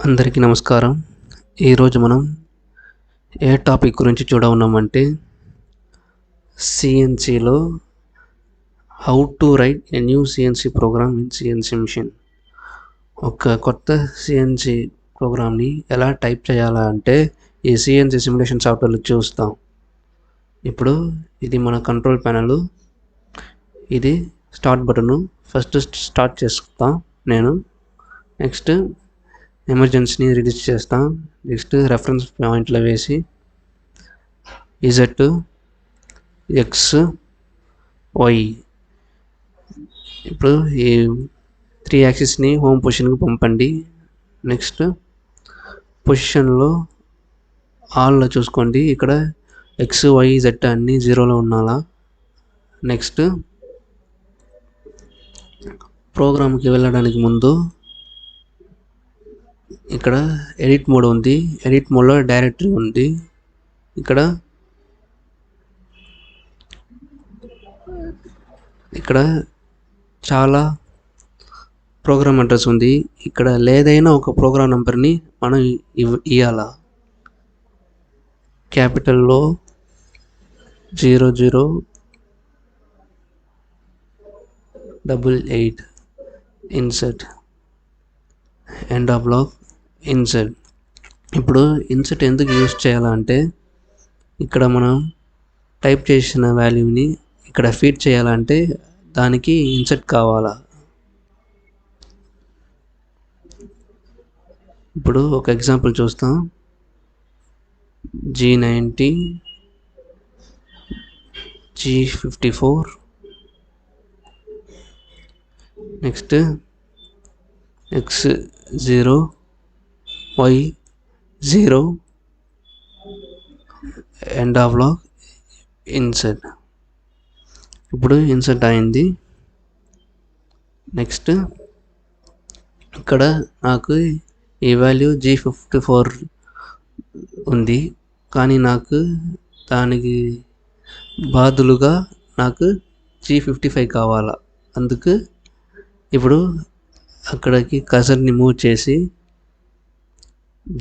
అందరికీ నమస్కారం. ఈరోజు మనం ఏ టాపిక్ గురించి చూడవున్నామంటే సిఎన్సిలో how to write a new CNC program in CNC machine. ఒక కొత్త సిఎన్సి ప్రోగ్రామ్ని ఎలా టైప్ చేయాలా అంటే ఈ సిఎన్సి సిమ్యులేషన్ సాఫ్ట్వేర్లో చూస్తాం. ఇప్పుడు ఇది మన కంట్రోల్ ప్యానల్. ఇది స్టార్ట్ బటను. ఫస్ట్ స్టార్ట్ చేస్తాం నేను. నెక్స్ట్ ఎమర్జెన్సీని రిలీజ్ చేస్తాం. నెక్స్ట్ రెఫరెన్స్ పాయింట్లో వేసి ఇజెడ్ ఎక్స్ వై. ఇప్పుడు ఈ 3 యాక్సిస్ని హోమ్ పొజిషన్కి పంపండి. నెక్స్ట్ పొజిషన్లో ఆల్లో చూసుకోండి. ఇక్కడ ఎక్స్ వై జెడ్ అన్నీ 0లో ఉండాలా. నెక్స్ట్ ప్రోగ్రామ్కి వెళ్ళడానికి ముందు ఇక్కడ ఎడిట్ మోడ్ ఉంది. ఎడిట్ మోడ్లో డైరెక్టరీ ఉంది. ఇక్కడ చాలా ప్రోగ్రామ్ అడ్రస్ ఉంది. ఇక్కడ లేదైనా ఒక ప్రోగ్రామ్ నెంబర్ని మనం ఇవ్వాలా. క్యాపిటల్లో 0088 insert end of block insert. ఇప్పుడు ఇన్సర్ట్ ఎందుకు యూజ్ చేయాలంటే ఇక్కడ మనం టైప్ చేసిన వాల్యూని ఇక్కడ ఫీడ్ చేయాలంటే దానికి ఇన్సర్ట్ కావాలా. ఇప్పుడు ఒక ఎగ్జాంపుల్ చూస్తాం. G90 G54 next X0 Y0 end of block insert. ఇప్పుడు ఇన్సర్ట్ అయింది. నెక్స్ట్ ఇక్కడ నాకు ఈ వాల్యూ G54 ఉంది, కానీ నాకు దానికి బదులుగా నాకు G55 కావాలా. అందుకు ఇప్పుడు అక్కడికి కర్సర్ని మూవ్ చేసి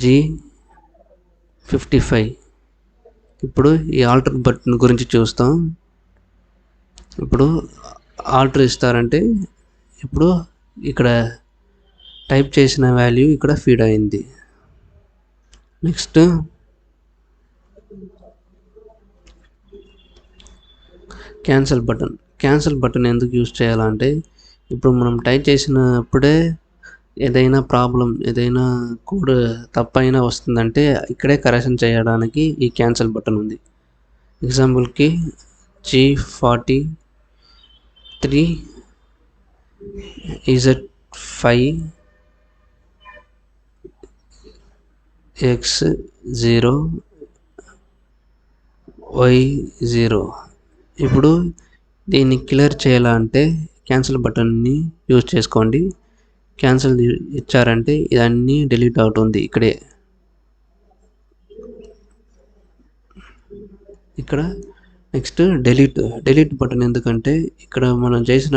G55. ఇప్పుడు ఈ ఆల్టర్ బటన్ గురించి చూస్తాం. ఇప్పుడు ఆల్టర్ ఇస్తారంటే ఇప్పుడు ఇక్కడ టైప్ చేసిన వాల్యూ ఇక్కడ ఫీడ్ అయింది. Next cancel button. Cancel button ఎందుకు యూజ్ చేయాలంటే ఇప్పుడు మనం టైప్ చేసినప్పుడే ఏదైనా ప్రాబ్లం, ఏదైనా కోడ్ తప్పైనా వస్తుందంటే ఇక్కడే కరెక్షన్ చేయడానికి ఈ క్యాన్సిల్ బటన్ ఉంది. ఎగ్జాంపుల్కి G43 Z5 X0 Y0. ఇప్పుడు దీన్ని క్లియర్ చేయాలంటే క్యాన్సిల్ బటన్ని యూజ్ చేసుకోండి. క్యాన్సిల్ ఇచ్చారంటే ఇదన్నీ డిలీట్ అవుతుంది. ఇక్కడ నెక్స్ట్ డిలీట్ బటన్ ఎందుకంటే ఇక్కడ మనం చేసిన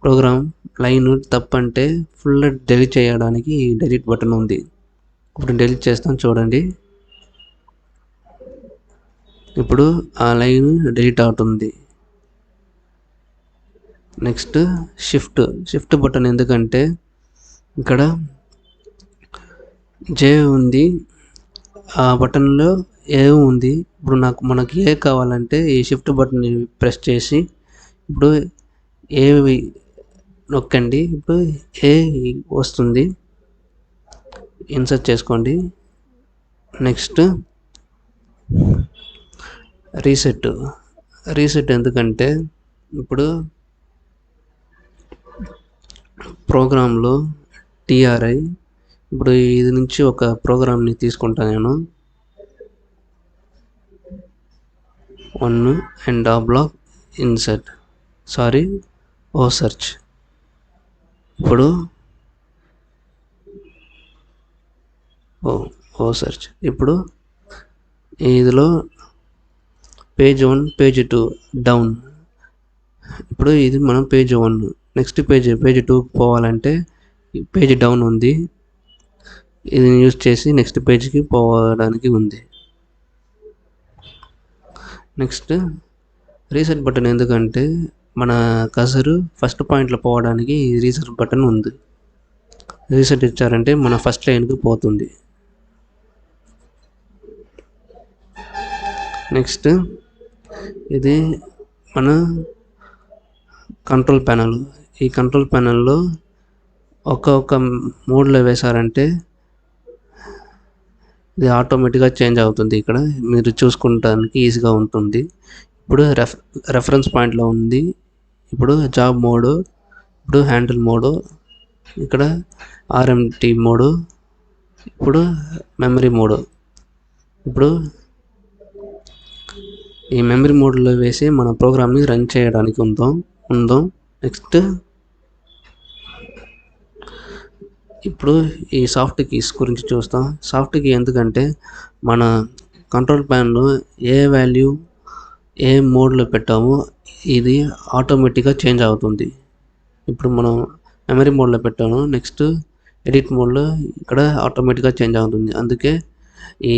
ప్రోగ్రామ్ లైన్ తప్పంటే ఫుల్ డిలీట్ చేయడానికి ఈ డిలీట్ బటన్ ఉంది. ఇప్పుడు డిలీట్ చేస్తాం చూడండి. ఇప్పుడు ఆ లైన్ డిలీట్ అవుతుంది. నెక్స్ట్ షిఫ్ట్ బటన్ ఎందుకంటే ఇక్కడ జే ఉంది, ఆ బటన్లో ఏ ఉంది. ఇప్పుడు మనకి ఏ కావాలంటే ఈ షిఫ్ట్ బటన్ని ప్రెస్ చేసి ఇప్పుడు ఏ నొక్కండి. ఇప్పుడు ఏ వస్తుంది. ఇన్సర్ట్ చేసుకోండి. నెక్స్ట్ రీసెట్ ఎందుకంటే ఇప్పుడు ప్రోగ్రాంలో TRI. ఇప్పుడు ఇది నుంచి ఒక ప్రోగ్రామ్ని తీసుకుంటాను నేను. 1 end of block insert search. ఇప్పుడు సెర్చ్. ఇప్పుడు ఇందులో పేజ్ 1 పేజ్ 2 డౌన్ ఇప్పుడు ఇది మనం పేజ్ 1. నెక్స్ట్ పేజ్ 2కి పోవాలంటే పేజ్ డౌన్ ఉంది. ఇది యూజ్ చేసి నెక్స్ట్ పేజ్కి పోవడానికి ఉంది. నెక్స్ట్ రీసెట్ బటన్ ఎందుకంటే మన కర్సరు ఫస్ట్ పాయింట్లో పోవడానికి ఈ రీసెట్ బటన్ ఉంది. రీసెట్ ఇచ్చారంటే మన ఫస్ట్ లైన్కి పోతుంది. నెక్స్ట్ ఇది మన కంట్రోల్ ప్యానల్. ఈ కంట్రోల్ ప్యానల్లో ఒక్కొక్క మోడ్లో వేశారంటే ఇది ఆటోమేటిక్గా చేంజ్ అవుతుంది. ఇక్కడ మీరు చూసుకుంటానికి ఈజీగా ఉంటుంది. ఇప్పుడు రెఫరెన్స్ పాయింట్లో ఉంది. ఇప్పుడు జాబ్ మోడు, ఇప్పుడు హ్యాండిల్ మోడు, ఇక్కడ ఆర్ఎంటీ మోడు, ఇప్పుడు మెమరీ మోడు. ఇప్పుడు ఈ మెమరీ మోడ్లో వేసి మన ప్రోగ్రామ్ని రన్ చేయడానికి ఉందాం. నెక్స్ట్ ఇప్పుడు ఈ సాఫ్ట్ కీస్ గురించి చూస్తాం. సాఫ్ట్ కీ ఎందుకంటే మన కంట్రోల్ ప్యాన్లో ఏ వాల్యూ ఏ మోడ్లో పెట్టామో ఇది ఆటోమేటిక్గా చేంజ్ అవుతుంది. ఇప్పుడు మనం మెమరీ మోడ్లో పెట్టాను. నెక్స్ట్ ఎడిట్ మోడ్లో ఇక్కడ ఆటోమేటిక్గా చేంజ్ అవుతుంది. అందుకే ఈ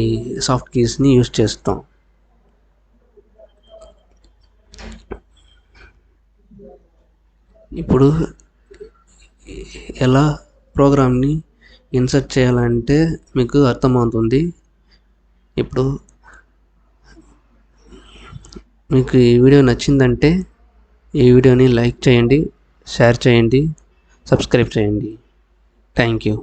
సాఫ్ట్ కీస్ని యూజ్ చేస్తాం. ఇప్పుడు ఎలా ప్రోగ్రామ్ని ఇన్సర్ట్ చేయాలంటే మీకు అర్థమవుతుంది. ఇప్పుడు మీకు ఈ వీడియో నచ్చిందంటే ఈ వీడియోని లైక్ చేయండి, షేర్ చేయండి, సబ్స్క్రైబ్ చేయండి. Thank you.